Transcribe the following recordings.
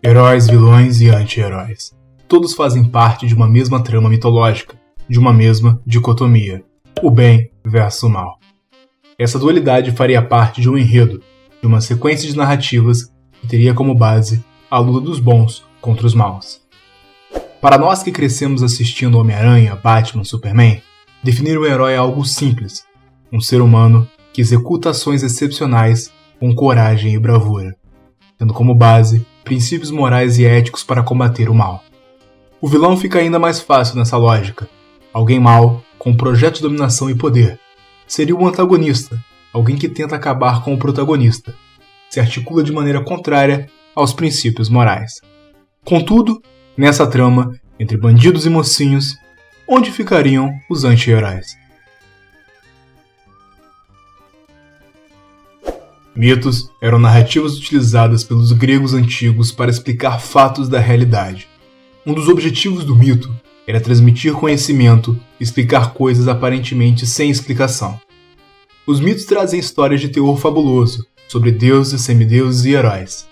Heróis, vilões e anti-heróis. Todos fazem parte de uma mesma trama mitológica, de uma mesma dicotomia: o bem versus o mal. Essa dualidade faria parte de um enredo, de uma sequência de narrativas que teria como base a luta dos bons contra os maus. Para nós que crescemos assistindo Homem-Aranha, Batman, Superman, definir um herói é algo simples: um ser humano que executa ações excepcionais com coragem e bravura, tendo como base princípios morais e éticos para combater o mal. O vilão fica ainda mais fácil nessa lógica: alguém mau com um projeto de dominação e poder. Seria o antagonista, alguém que tenta acabar com o protagonista, se articula de maneira contrária aos princípios morais. Contudo, nessa trama, entre bandidos e mocinhos, onde ficariam os anti-heróis? Mitos eram narrativas utilizadas pelos gregos antigos para explicar fatos da realidade. Um dos objetivos do mito era transmitir conhecimento e explicar coisas aparentemente sem explicação. Os mitos trazem histórias de teor fabuloso, sobre deuses, semideuses e heróis.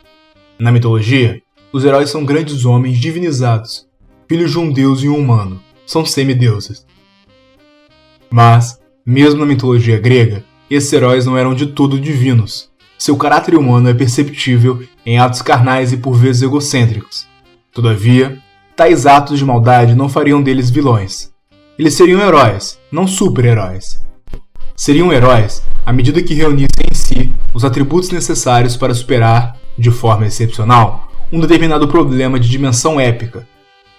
Na mitologia, os heróis são grandes homens divinizados, filhos de um deus e um humano, são semideuses. Mas, mesmo na mitologia grega, esses heróis não eram de todo divinos. Seu caráter humano é perceptível em atos carnais e por vezes egocêntricos. Todavia, tais atos de maldade não fariam deles vilões. Eles seriam heróis, não super-heróis. Seriam heróis à medida que reunissem em si os atributos necessários para superar, de forma excepcional, um determinado problema de dimensão épica.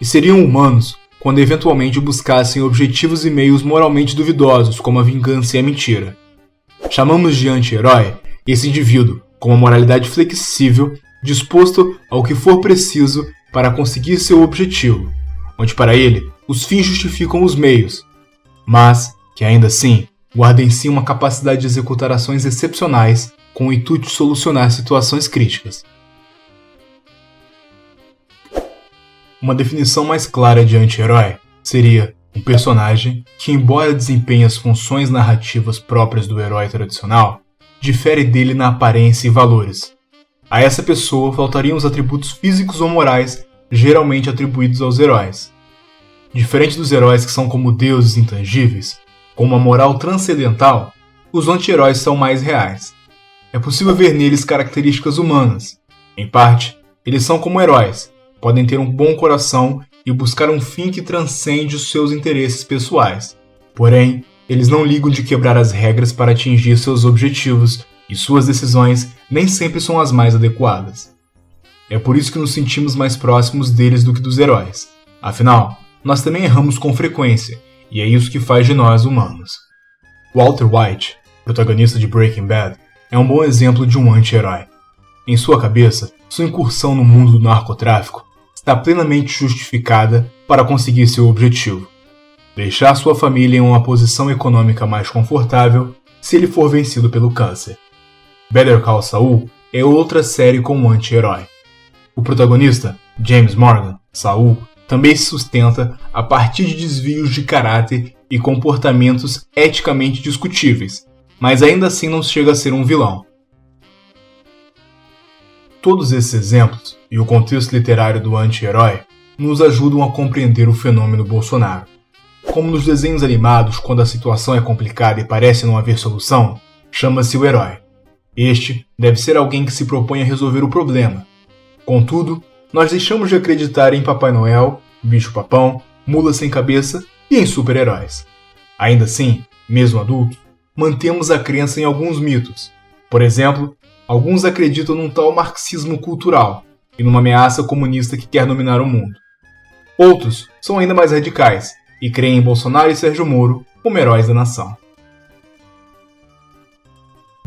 E seriam humanos quando eventualmente buscassem objetivos e meios moralmente duvidosos, como a vingança e a mentira. Chamamos de anti-herói esse indivíduo com uma moralidade flexível, disposto ao que for preciso para conseguir seu objetivo, onde para ele os fins justificam os meios, mas que ainda assim guarda em si uma capacidade de executar ações excepcionais com o intuito de solucionar situações críticas. Uma definição mais clara de anti-herói seria um personagem que, embora desempenhe as funções narrativas próprias do herói tradicional, difere dele na aparência e valores. A essa pessoa faltariam os atributos físicos ou morais geralmente atribuídos aos heróis. Diferente dos heróis que são como deuses intangíveis, com uma moral transcendental, os anti-heróis são mais reais. É possível ver neles características humanas. Em parte, eles são como heróis, podem ter um bom coração e buscar um fim que transcende os seus interesses pessoais. Porém, eles não ligam de quebrar as regras para atingir seus objetivos, e suas decisões nem sempre são as mais adequadas. É por isso que nos sentimos mais próximos deles do que dos heróis. Afinal, nós também erramos com frequência, e é isso que faz de nós humanos. Walter White, protagonista de Breaking Bad, é um bom exemplo de um anti-herói. Em sua cabeça, sua incursão no mundo do narcotráfico está plenamente justificada para conseguir seu objetivo: deixar sua família em uma posição econômica mais confortável se ele for vencido pelo câncer. Better Call Saul é outra série com um anti-herói. O protagonista, James Morgan, Saul, também se sustenta a partir de desvios de caráter e comportamentos eticamente discutíveis, mas ainda assim não chega a ser um vilão. Todos esses exemplos e o contexto literário do anti-herói nos ajudam a compreender o fenômeno Bolsonaro. Como nos desenhos animados, quando a situação é complicada e parece não haver solução, chama-se o herói. Este deve ser alguém que se propõe a resolver o problema. Contudo, nós deixamos de acreditar em Papai Noel, bicho-papão, mula sem cabeça e em super-heróis. Ainda assim, mesmo adultos, mantemos a crença em alguns mitos. Por exemplo, alguns acreditam num tal marxismo cultural e numa ameaça comunista que quer dominar o mundo. Outros são ainda mais radicais e creem em Bolsonaro e Sérgio Moro como heróis da nação.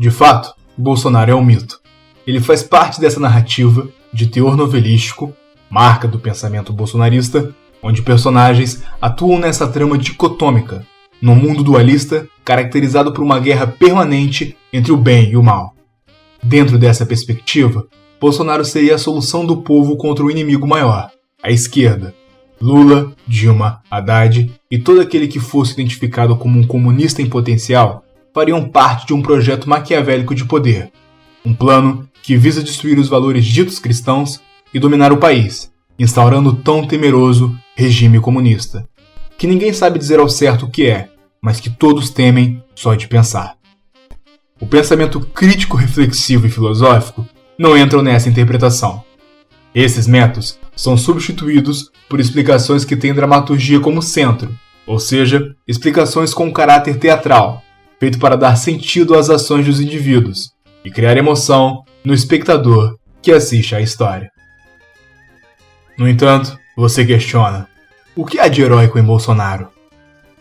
De fato, Bolsonaro é um mito. Ele faz parte dessa narrativa de teor novelístico, marca do pensamento bolsonarista, onde personagens atuam nessa trama dicotômica, num mundo dualista caracterizado por uma guerra permanente entre o bem e o mal. Dentro dessa perspectiva, Bolsonaro seria a solução do povo contra o inimigo maior, a esquerda. Lula, Dilma, Haddad e todo aquele que fosse identificado como um comunista em potencial fariam parte de um projeto maquiavélico de poder, um plano que visa destruir os valores ditos cristãos e dominar o país, instaurando o tão temeroso regime comunista, que ninguém sabe dizer ao certo o que é, mas que todos temem só de pensar. O pensamento crítico, reflexivo e filosófico não entram nessa interpretação. Esses métodos são substituídos por explicações que têm dramaturgia como centro, ou seja, explicações com caráter teatral, feito para dar sentido às ações dos indivíduos e criar emoção no espectador que assiste à história. No entanto, você questiona: o que há de heróico em Bolsonaro?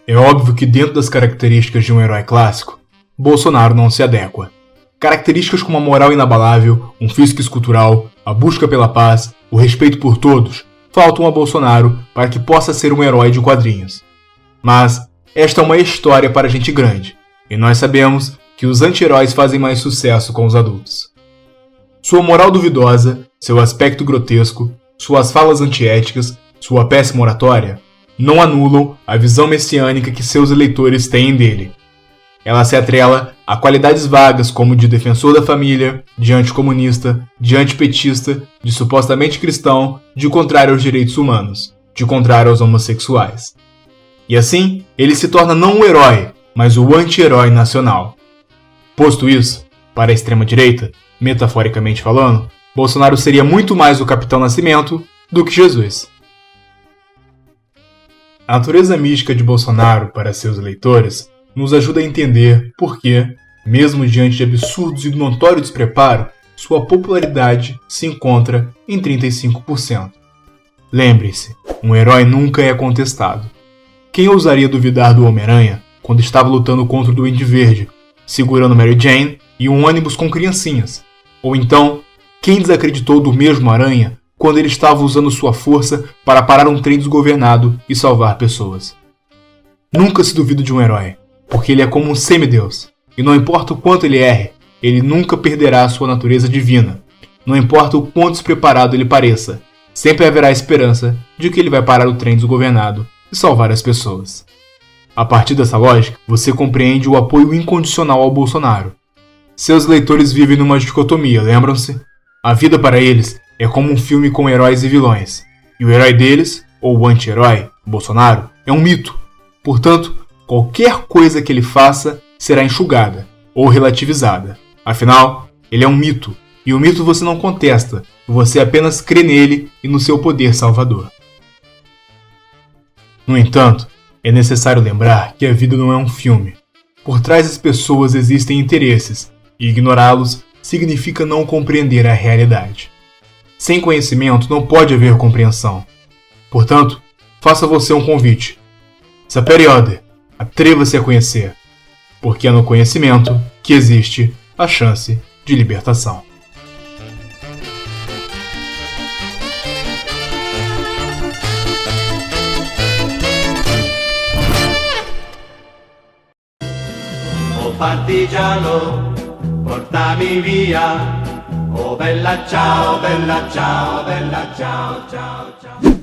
É óbvio que dentro das características de um herói clássico, Bolsonaro não se adequa. Características como a moral inabalável, um físico escultural, a busca pela paz, o respeito por todos, faltam a Bolsonaro para que possa ser um herói de quadrinhos. Mas esta é uma história para gente grande, e nós sabemos que os anti-heróis fazem mais sucesso com os adultos. Sua moral duvidosa, seu aspecto grotesco, suas falas antiéticas, sua péssima oratória, não anulam a visão messiânica que seus eleitores têm dele. Ela se atrela a qualidades vagas como de defensor da família, de anticomunista, de antipetista, de supostamente cristão, de contrário aos direitos humanos, de contrário aos homossexuais. E assim, ele se torna não o herói, mas o anti-herói nacional. Posto isso, para a extrema-direita, metaforicamente falando, Bolsonaro seria muito mais o Capitão Nascimento do que Jesus. A natureza mística de Bolsonaro para seus eleitores nos ajuda a entender por que, mesmo diante de absurdos e do notório despreparo, sua popularidade se encontra em 35%. Lembre-se, um herói nunca é contestado. Quem ousaria duvidar do Homem-Aranha quando estava lutando contra o Duende Verde, segurando Mary Jane e um ônibus com criancinhas? Ou então, quem desacreditou do mesmo Aranha quando ele estava usando sua força para parar um trem desgovernado e salvar pessoas? Nunca se duvida de um herói, porque ele é como um semideus, e não importa o quanto ele erre, ele nunca perderá a sua natureza divina. Não importa o quanto despreparado ele pareça, sempre haverá esperança de que ele vai parar o trem desgovernado e salvar as pessoas. A partir dessa lógica, você compreende o apoio incondicional ao Bolsonaro. Seus leitores vivem numa dicotomia, lembram-se? A vida para eles é como um filme com heróis e vilões, e o herói deles, ou o anti-herói, Bolsonaro, é um mito. Portanto, qualquer coisa que ele faça será enxugada ou relativizada. Afinal, ele é um mito, e o mito você não contesta, você apenas crê nele e no seu poder salvador. No entanto, é necessário lembrar que a vida não é um filme. Por trás das pessoas existem interesses, e ignorá-los significa não compreender a realidade. Sem conhecimento não pode haver compreensão. Portanto, faça você um convite. Sapere, atreva-se a conhecer, porque é no conhecimento que existe a chance de libertação. Oh partigiano, portami via. Oh bella ciao, ciao, ciao, ciao.